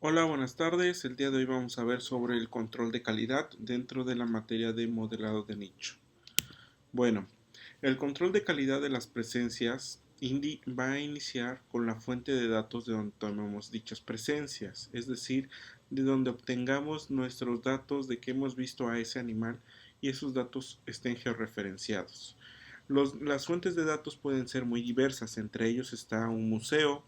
Hola, buenas tardes. El día de hoy vamos a ver sobre el control de calidad dentro de la materia de modelado de nicho. Bueno, el control de calidad de las presencias va a iniciar con la fuente de datos de donde tomemos dichas presencias, es decir, de donde obtengamos nuestros datos de que hemos visto a ese animal y esos datos estén georreferenciados. Las fuentes de datos pueden ser muy diversas, entre ellos está un museo,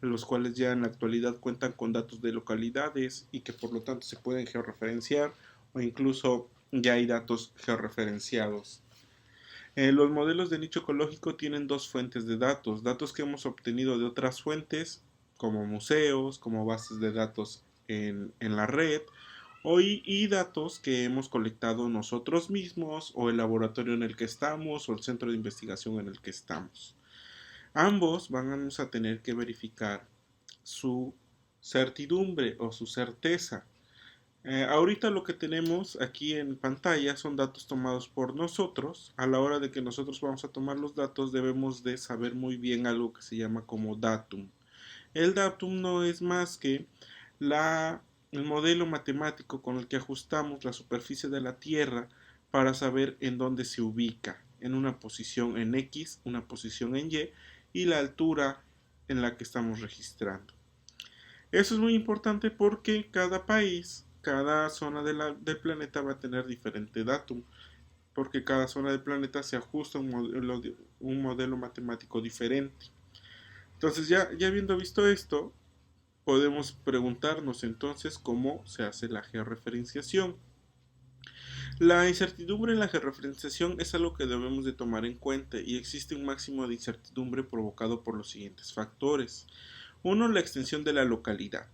los cuales ya en la actualidad cuentan con datos de localidades y que por lo tanto se pueden georreferenciar, o incluso ya hay datos georreferenciados. Los modelos de nicho ecológico tienen dos fuentes de datos: datos que hemos obtenido de otras fuentes, como museos, como bases de datos en la red, y datos que hemos colectado nosotros mismos, o el laboratorio en el que estamos, o el centro de investigación en el que estamos. Ambos vamos a tener que verificar su certidumbre o su certeza. Ahorita lo que tenemos aquí en pantalla son datos tomados por nosotros. A la hora de que nosotros vamos a tomar los datos, debemos de saber muy bien algo que se llama como datum. El datum no es más que la, el modelo matemático con el que ajustamos la superficie de la Tierra para saber en dónde se ubica, en una posición en X, una posición en y la altura en la que estamos registrando. Eso es muy importante porque cada país, cada zona del planeta va a tener diferente datum, porque cada zona del planeta se ajusta a un modelo matemático diferente. Entonces, ya habiendo visto esto, podemos preguntarnos entonces cómo se hace la georreferenciación. La incertidumbre en la georreferenciación es algo que debemos de tomar en cuenta, y existe un máximo de incertidumbre provocado por los siguientes factores. Uno, la extensión de la localidad.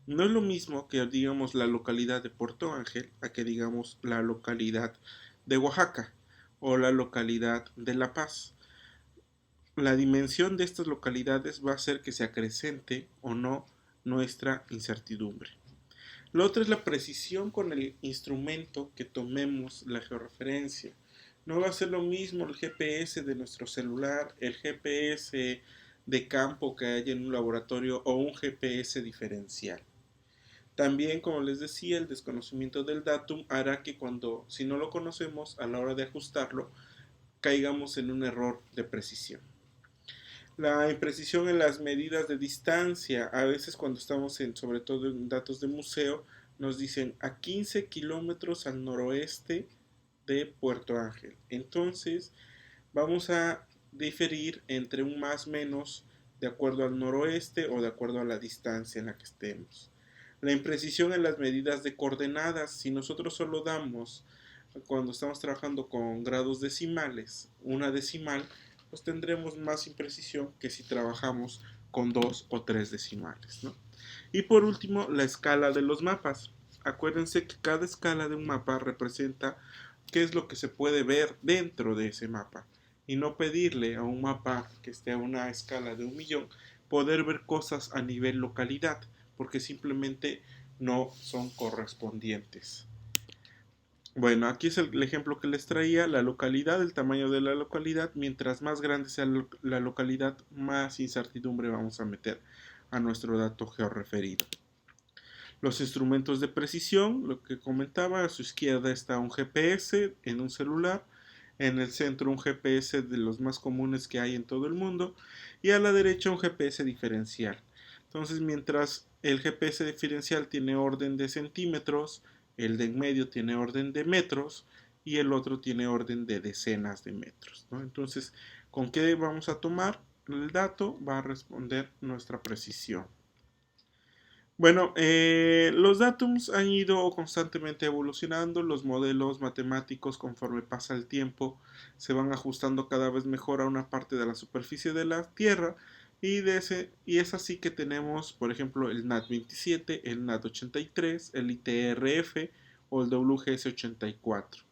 No es lo mismo que digamos la localidad de Puerto Ángel a que digamos la localidad de Oaxaca o la localidad de La Paz. La dimensión de estas localidades va a hacer que se acrecente o no nuestra incertidumbre. Lo otro es la precisión con el instrumento que tomemos la georreferencia. No va a ser lo mismo el GPS de nuestro celular, el GPS de campo que hay en un laboratorio, o un GPS diferencial. También, como les decía, el desconocimiento del datum hará que si no lo conocemos, a la hora de ajustarlo, caigamos en un error de precisión. La imprecisión en las medidas de distancia, a veces cuando estamos sobre todo en datos de museo, nos dicen a 15 kilómetros al noroeste de Puerto Ángel. Entonces vamos a diferir entre un más menos de acuerdo al noroeste o de acuerdo a la distancia en la que estemos. La imprecisión en las medidas de coordenadas, si nosotros solo damos, cuando estamos trabajando con grados decimales, una decimal, pues tendremos más imprecisión que si trabajamos con dos o tres decimales, ¿no? Y por último, la escala de los mapas. Acuérdense que cada escala de un mapa representa qué es lo que se puede ver dentro de ese mapa, y no pedirle a un mapa que esté a una escala de 1.000.000 poder ver cosas a nivel localidad, porque simplemente no son correspondientes. Bueno, aquí es el ejemplo que les traía: la localidad, el tamaño de la localidad. Mientras más grande sea la localidad, más incertidumbre vamos a meter a nuestro dato georreferido. Los instrumentos de precisión, lo que comentaba: a su izquierda está un GPS en un celular, en el centro un GPS de los más comunes que hay en todo el mundo, y a la derecha un GPS diferencial. Entonces, mientras el GPS diferencial tiene orden de centímetros, el de en medio tiene orden de metros y el otro tiene orden de decenas de metros, ¿no? Entonces, ¿con qué vamos a tomar el dato? Va a responder nuestra precisión. Bueno, los datums han ido constantemente evolucionando. Los modelos matemáticos, conforme pasa el tiempo, se van ajustando cada vez mejor a una parte de la superficie de la Tierra, y es así que tenemos, por ejemplo, el NAT 27, el NAT 83, el ITRF o el WGS 84.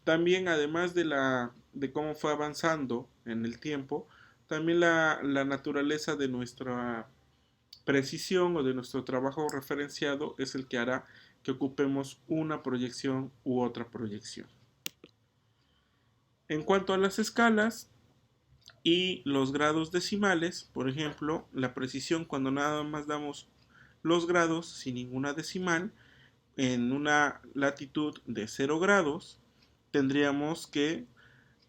También, además de cómo fue avanzando en el tiempo, también la naturaleza de nuestra precisión o de nuestro trabajo referenciado es el que hará que ocupemos una proyección u otra proyección. En cuanto a las escalas y los grados decimales, por ejemplo, la precisión, cuando nada más damos los grados sin ninguna decimal. En una latitud de 0 grados, tendríamos que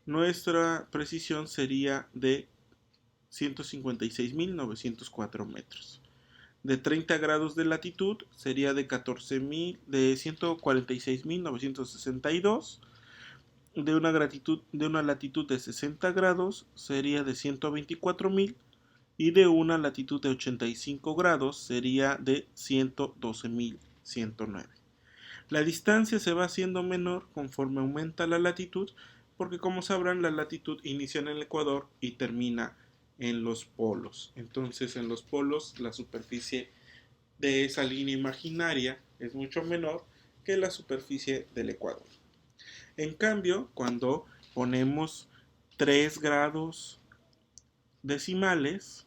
nuestra precisión sería de 156.904 metros. De 30 grados de latitud sería de 146.962. De una latitud de 60 grados sería de 124.000 y de una latitud de 85 grados sería de 112.109. La distancia se va haciendo menor conforme aumenta la latitud, porque como sabrán, la latitud inicia en el ecuador y termina en los polos. Entonces, en los polos la superficie de esa línea imaginaria es mucho menor que la superficie del ecuador. En cambio, cuando ponemos 3 grados decimales,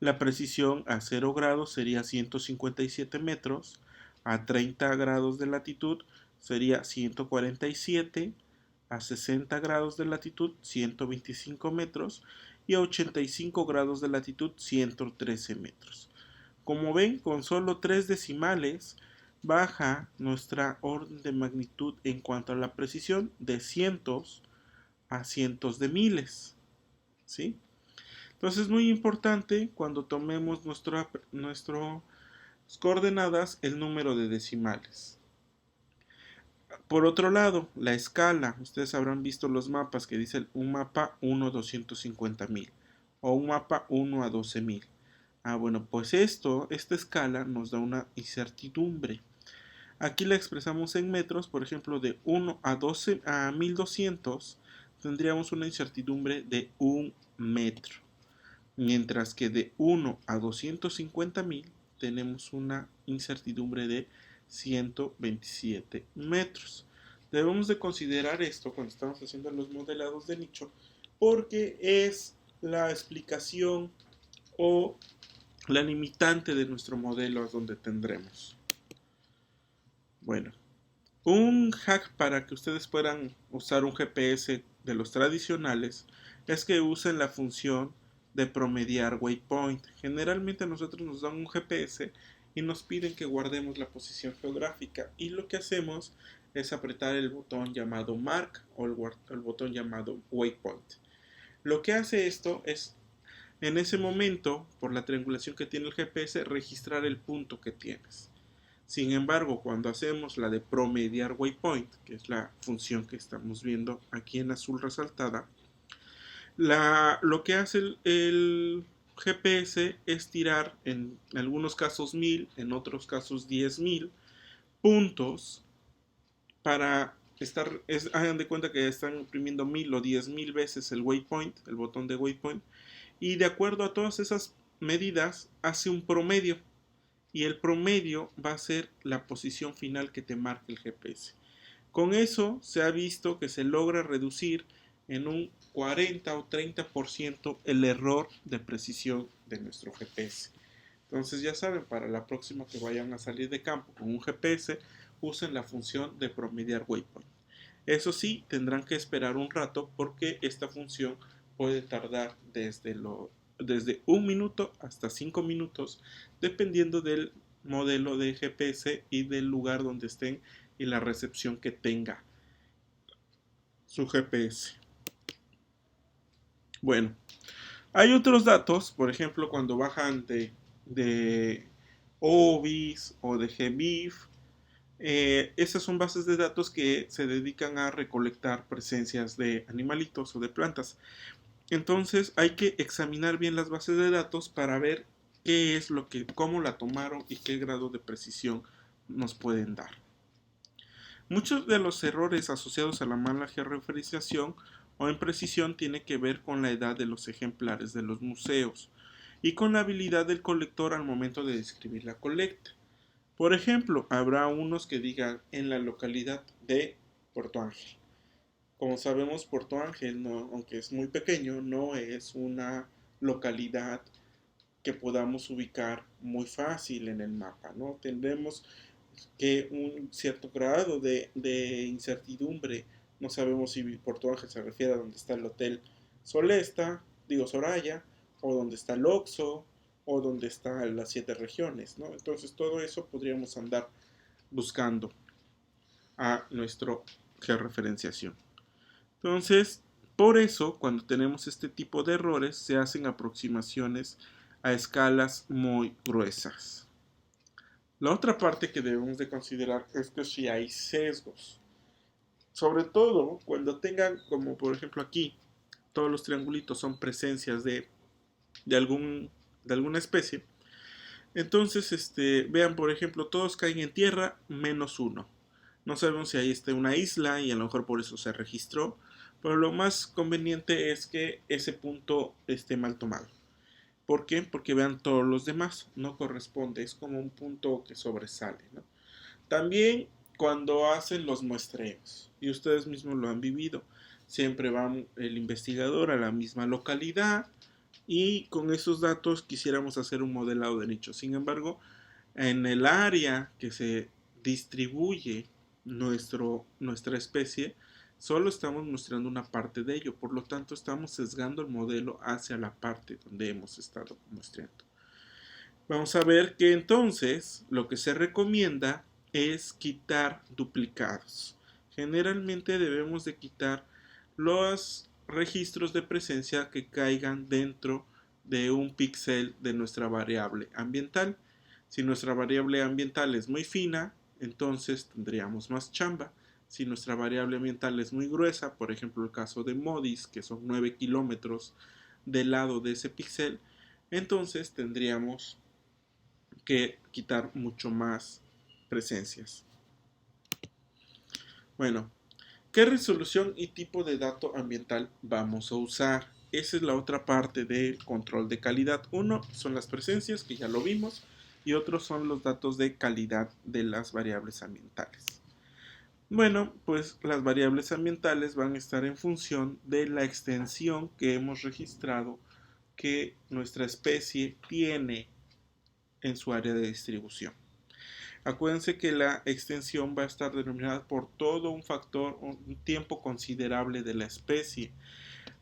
la precisión a 0 grados sería 157 metros, a 30 grados de latitud sería 147, a 60 grados de latitud 125 metros y a 85 grados de latitud 113 metros. Como ven, con solo 3 decimales baja nuestra orden de magnitud en cuanto a la precisión de cientos a cientos de miles, ¿sí? Entonces es muy importante cuando tomemos nuestras coordenadas el número de decimales. Por otro lado, la escala. Ustedes habrán visto los mapas que dicen un mapa 1 a 250.000 o un mapa 1 a 12.000. Bueno, pues esta escala nos da una incertidumbre. Aquí la expresamos en metros, por ejemplo, de 1 a 1200 tendríamos una incertidumbre de 1 metro. Mientras que de 1 a 250.000 tenemos una incertidumbre de 127 metros. Debemos de considerar esto cuando estamos haciendo los modelados de nicho, porque es la explicación o la limitante de nuestro modelo es donde tendremos. Bueno, un hack para que ustedes puedan usar un GPS de los tradicionales es que usen la función de promediar waypoint. Generalmente a nosotros nos dan un GPS y nos piden que guardemos la posición geográfica, y lo que hacemos es apretar el botón llamado mark o el botón llamado waypoint. Lo que hace esto es, en ese momento, por la triangulación que tiene el GPS, registrar el punto que tienes. Sin embargo, cuando hacemos la de promediar waypoint, que es la función que estamos viendo aquí en azul resaltada, lo que hace el GPS es tirar en algunos casos 1000, en otros casos 10.000 puntos para hagan de cuenta que están imprimiendo 1000 o 10.000 veces el waypoint, el botón de waypoint, y de acuerdo a todas esas medidas hace un promedio, y el promedio va a ser la posición final que te marca el GPS. Con eso se ha visto que se logra reducir en un 40 o 30% el error de precisión de nuestro GPS. Entonces ya saben, para la próxima que vayan a salir de campo con un GPS, usen la función de promediar waypoint. Eso sí, tendrán que esperar un rato porque esta función puede tardar desde 1 minuto hasta 5 minutos, dependiendo del modelo de GPS y del lugar donde estén y la recepción que tenga su GPS. Bueno, hay otros datos, por ejemplo, cuando bajan de OBIS o de GBIF. Esas son bases de datos que se dedican a recolectar presencias de animalitos o de plantas. Entonces hay que examinar bien las bases de datos para ver qué es cómo la tomaron y qué grado de precisión nos pueden dar. Muchos de los errores asociados a la mala georreferenciación o imprecisión tienen que ver con la edad de los ejemplares de los museos y con la habilidad del colector al momento de describir la colecta. Por ejemplo, habrá unos que digan en la localidad de Puerto Ángel. Como sabemos, Puerto Ángel, aunque es muy pequeño, no es una localidad que podamos ubicar muy fácil en el mapa, ¿no? Tendremos que un cierto grado de incertidumbre. No sabemos si Puerto Ángel se refiere a donde está el Hotel Soraya, o donde está el Oxxo, o donde están las 7 regiones, ¿no? Entonces todo eso podríamos andar buscando a nuestro georreferenciación. Entonces, por eso, cuando tenemos este tipo de errores, se hacen aproximaciones a escalas muy gruesas. La otra parte que debemos de considerar es que si hay sesgos, sobre todo cuando tengan, como por ejemplo aquí, todos los triangulitos son presencias de, algún, de alguna especie, entonces vean por ejemplo, todos caen en tierra menos uno. No sabemos si ahí está una isla y a lo mejor por eso se registró, pero lo más conveniente es que ese punto esté mal tomado. ¿Por qué? Porque vean todos los demás, no corresponde, es como un punto que sobresale, ¿no? También cuando hacen los muestreos, y ustedes mismos lo han vivido, siempre va el investigador a la misma localidad y con esos datos quisiéramos hacer un modelado de nicho. Sin embargo, en el área que se distribuye nuestra especie, solo estamos mostrando una parte de ello, por lo tanto estamos sesgando el modelo hacia la parte donde hemos estado muestreando. Vamos a ver que entonces lo que se recomienda es quitar duplicados. Generalmente debemos de quitar los registros de presencia que caigan dentro de un píxel de nuestra variable ambiental. Si nuestra variable ambiental es muy fina, entonces tendríamos más chamba. Si nuestra variable ambiental es muy gruesa, por ejemplo el caso de MODIS, que son 9 kilómetros del lado de ese píxel, entonces tendríamos que quitar mucho más presencias. Bueno, ¿qué resolución y tipo de dato ambiental vamos a usar? Esa es la otra parte del control de calidad. Uno son las presencias, que ya lo vimos, y otros son los datos de calidad de las variables ambientales. Bueno, pues las variables ambientales van a estar en función de la extensión que hemos registrado que nuestra especie tiene en su área de distribución. Acuérdense que la extensión va a estar denominada por todo un factor, un tiempo considerable de la especie.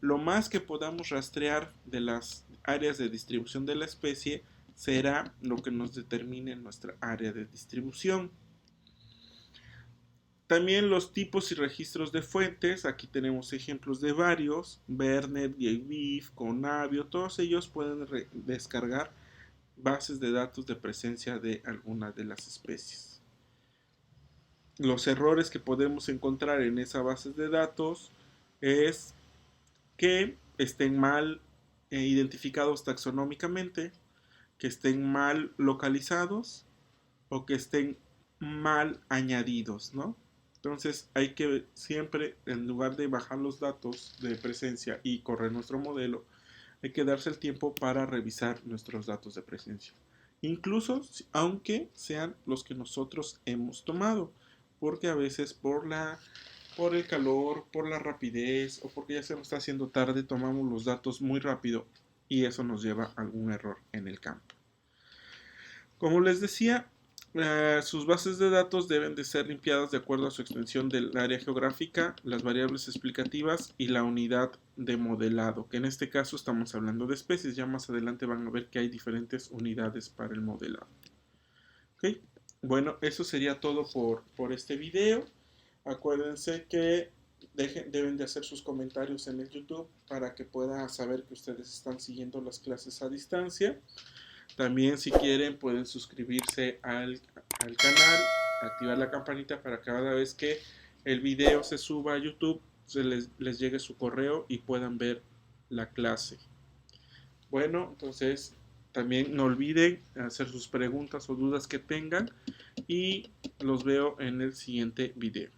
Lo más que podamos rastrear de las áreas de distribución de la especie será lo que nos determine nuestra área de distribución. También los tipos y registros de fuentes, aquí tenemos ejemplos de varios, Bernet, JBIF, Conavio, todos ellos pueden descargar bases de datos de presencia de alguna de las especies. Los errores que podemos encontrar en esas bases de datos es que estén mal identificados taxonómicamente, que estén mal localizados o que estén mal añadidos, ¿no? Entonces hay que siempre, en lugar de bajar los datos de presencia y correr nuestro modelo, hay que darse el tiempo para revisar nuestros datos de presencia. Incluso aunque sean los que nosotros hemos tomado, porque a veces por el calor, por la rapidez o porque ya se nos está haciendo tarde, tomamos los datos muy rápido y eso nos lleva a algún error en el campo. Como les decía, sus bases de datos deben de ser limpiadas de acuerdo a su extensión del área geográfica, las variables explicativas y la unidad de modelado, que en este caso estamos hablando de especies. Ya más adelante van a ver que hay diferentes unidades para el modelado. ¿Okay? Bueno, eso sería todo por este video. Acuérdense que deben de hacer sus comentarios en el YouTube para que pueda saber que ustedes están siguiendo las clases a distancia. También si quieren pueden suscribirse al canal, activar la campanita para cada vez que el video se suba a YouTube les llegue su correo y puedan ver la clase. Bueno, entonces también no olviden hacer sus preguntas o dudas que tengan y los veo en el siguiente video.